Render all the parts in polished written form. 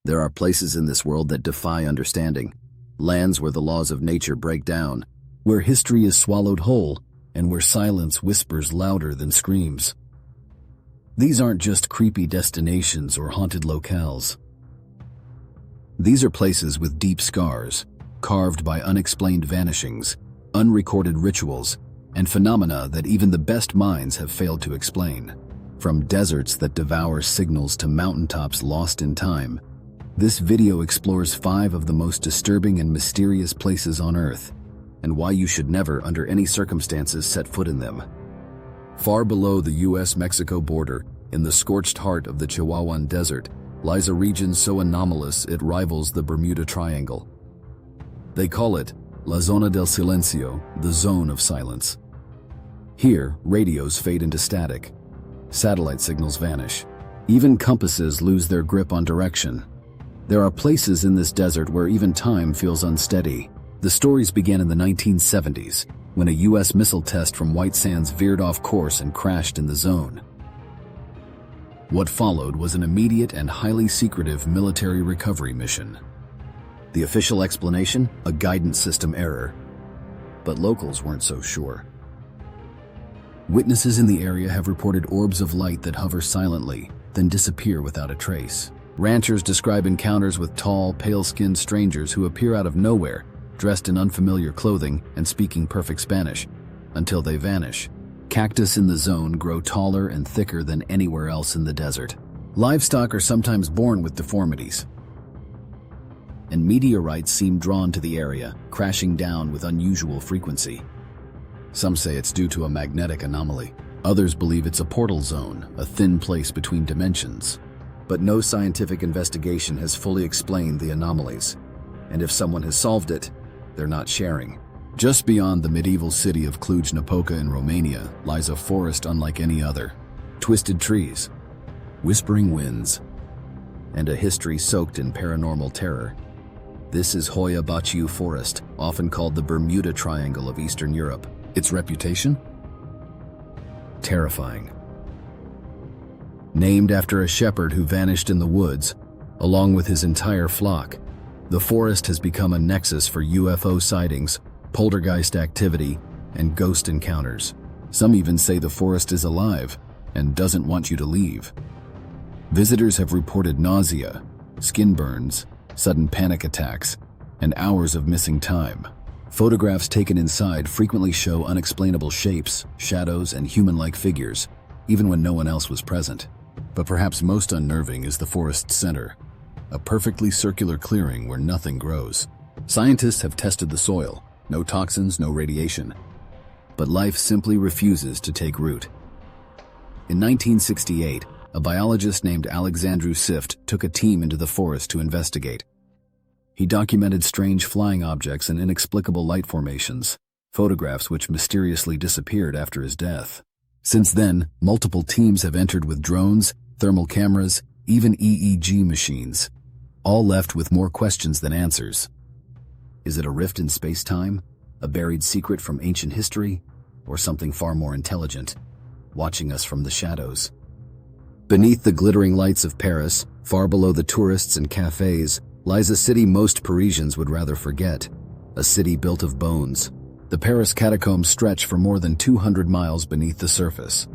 There are places in this world that defy understanding, lands where the laws of nature break down, where history is swallowed whole, and where silence whispers louder than screams. These aren't just creepy destinations or haunted locales. These are places with deep scars, carved by unexplained vanishings, unrecorded rituals, and phenomena that even the best minds have failed to explain. From deserts that devour signals to mountaintops lost in time, this video explores 5 of the most disturbing and mysterious places on Earth, and why you should never, under any circumstances, set foot in them. Far below the US-Mexico border, in the scorched heart of the Chihuahuan Desert, lies a region so anomalous it rivals the Bermuda Triangle. They call it Lazona del Silencio, the zone of silence. Here, radios fade into static. Satellite signals vanish. Even compasses lose their grip on direction. There are places in this desert where even time feels unsteady. The stories began in the 1970s, when a US missile test from White Sands veered off course and crashed in the zone. What followed was an immediate and highly secretive military recovery mission. The official explanation? A guidance system error. But locals weren't so sure. Witnesses in the area have reported orbs of light that hover silently, then disappear without a trace. Ranchers describe encounters with tall, pale-skinned strangers who appear out of nowhere, dressed in unfamiliar clothing and speaking perfect Spanish, until they vanish. Cactus in the zone grow taller and thicker than anywhere else in the desert. Livestock are sometimes born with deformities. And meteorites seem drawn to the area, crashing down with unusual frequency. Some say it's due to a magnetic anomaly. Others believe it's a portal zone, a thin place between dimensions. But no scientific investigation has fully explained the anomalies. And if someone has solved it, they're not sharing. Just beyond the medieval city of Cluj-Napoca in Romania lies a forest unlike any other. Twisted trees, whispering winds, and a history soaked in paranormal terror. This is Hoya Baciu Forest, often called the Bermuda Triangle of Eastern Europe. Its reputation? Terrifying. Named after a shepherd who vanished in the woods, along with his entire flock, the forest has become a nexus for UFO sightings, poltergeist activity, and ghost encounters. Some even say the forest is alive and doesn't want you to leave. Visitors have reported nausea, skin burns, sudden panic attacks, and hours of missing time. Photographs taken inside frequently show unexplainable shapes, shadows, and human-like figures, even when no one else was present. But perhaps most unnerving is the forest's center, a perfectly circular clearing where nothing grows. Scientists have tested the soil, no toxins, no radiation. But life simply refuses to take root. In 1968, a biologist named Alexandru Sift took a team into the forest to investigate. He documented strange flying objects and inexplicable light formations, photographs which mysteriously disappeared after his death. Since then, multiple teams have entered with drones, thermal cameras, even EEG machines, all left with more questions than answers. Is it a rift in space-time, a buried secret from ancient history, or something far more intelligent, watching us from the shadows? Beneath the glittering lights of Paris, far below the tourists and cafes, lies a city most Parisians would rather forget, a city built of bones. The Paris Catacombs stretch for more than 200 miles beneath the surface.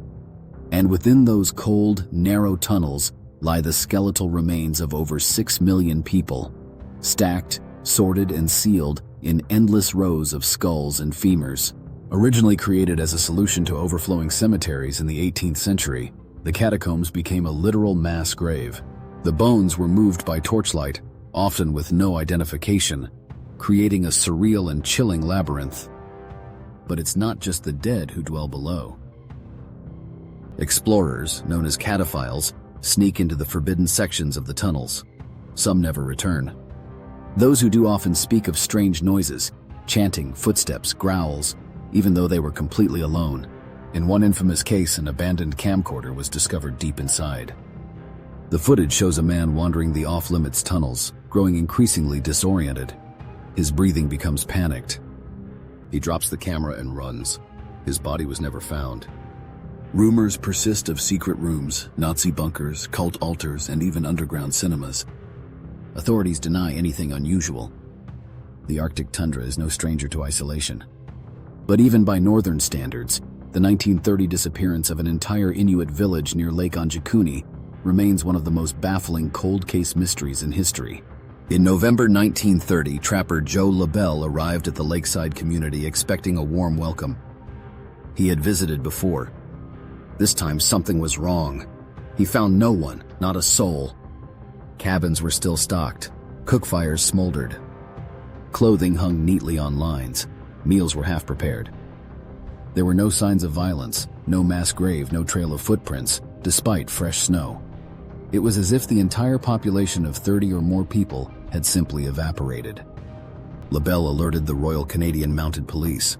And within those cold, narrow tunnels lie the skeletal remains of over 6 million people, stacked, sorted, and sealed in endless rows of skulls and femurs. Originally created as a solution to overflowing cemeteries in the 18th century, the catacombs became a literal mass grave. The bones were moved by torchlight, often with no identification, creating a surreal and chilling labyrinth. But it's not just the dead who dwell below. Explorers, known as cataphiles, sneak into the forbidden sections of the tunnels. Some never return. Those who do often speak of strange noises, chanting, footsteps, growls, even though they were completely alone. In one infamous case, an abandoned camcorder was discovered deep inside. The footage shows a man wandering the off-limits tunnels, growing increasingly disoriented. His breathing becomes panicked. He drops the camera and runs. His body was never found. Rumors persist of secret rooms, Nazi bunkers, cult altars, and even underground cinemas. Authorities deny anything unusual. The Arctic tundra is no stranger to isolation. But even by northern standards, the 1930 disappearance of an entire Inuit village near Lake Anjikuni remains one of the most baffling cold case mysteries in history. In November 1930, trapper Joe LaBelle arrived at the lakeside community expecting a warm welcome. He had visited before. This time something was wrong. He found no one, not a soul. Cabins were still stocked. Cook fires smoldered. Clothing hung neatly on lines. Meals were half prepared. There were no signs of violence, no mass grave, no trail of footprints, despite fresh snow. It was as if the entire population of 30 or more people had simply evaporated. LaBelle alerted the Royal Canadian Mounted Police.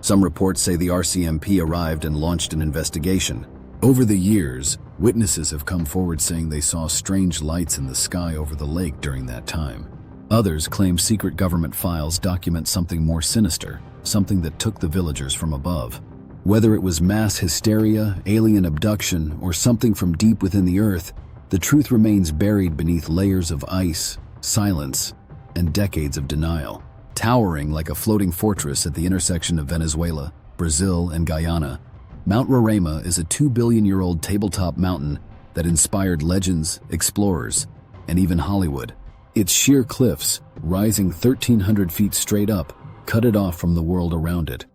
Some reports say the RCMP arrived and launched an investigation. Over the years, witnesses have come forward saying they saw strange lights in the sky over the lake during that time. Others claim secret government files document something more sinister, something that took the villagers from above. Whether it was mass hysteria, alien abduction, or something from deep within the earth, the truth remains buried beneath layers of ice, silence, and decades of denial. Towering like a floating fortress at the intersection of Venezuela, Brazil, and Guyana, Mount Roraima is a 2-billion-year-old tabletop mountain that inspired legends, explorers, and even Hollywood. Its sheer cliffs, rising 1,300 feet straight up, cut it off from the world around it.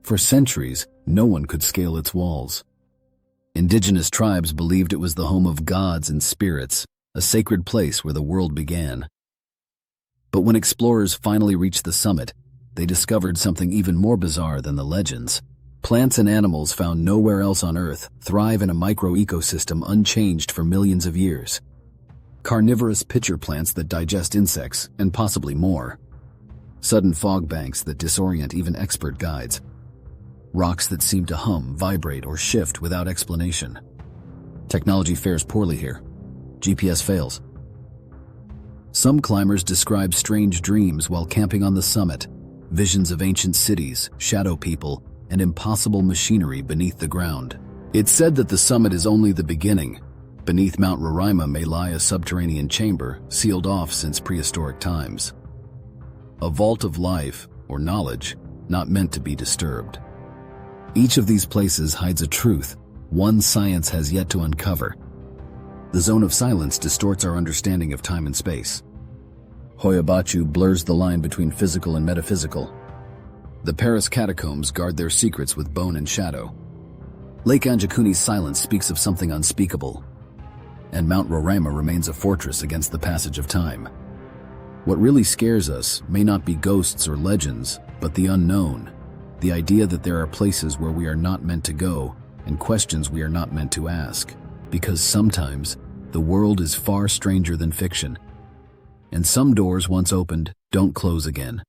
For centuries, no one could scale its walls. Indigenous tribes believed it was the home of gods and spirits, a sacred place where the world began. But when explorers finally reached the summit, they discovered something even more bizarre than the legends. Plants and animals found nowhere else on Earth thrive in a micro-ecosystem unchanged for millions of years. Carnivorous pitcher plants that digest insects, and possibly more. Sudden fog banks that disorient even expert guides. Rocks that seem to hum, vibrate, or shift without explanation. Technology fares poorly here. GPS fails. Some climbers describe strange dreams while camping on the summit, visions of ancient cities, shadow people, and impossible machinery beneath the ground. It's said that the summit is only the beginning. Beneath Mount Roraima may lie a subterranean chamber, sealed off since prehistoric times. A vault of life, or knowledge, not meant to be disturbed. Each of these places hides a truth, one science has yet to uncover. The zone of silence distorts our understanding of time and space. Hoya Bachu blurs the line between physical and metaphysical. The Paris Catacombs guard their secrets with bone and shadow. Lake Anjikuni's silence speaks of something unspeakable. And Mount Roraima remains a fortress against the passage of time. What really scares us may not be ghosts or legends, but the unknown. The idea that there are places where we are not meant to go, and questions we are not meant to ask. Because sometimes, the world is far stranger than fiction. And some doors once opened don't close again.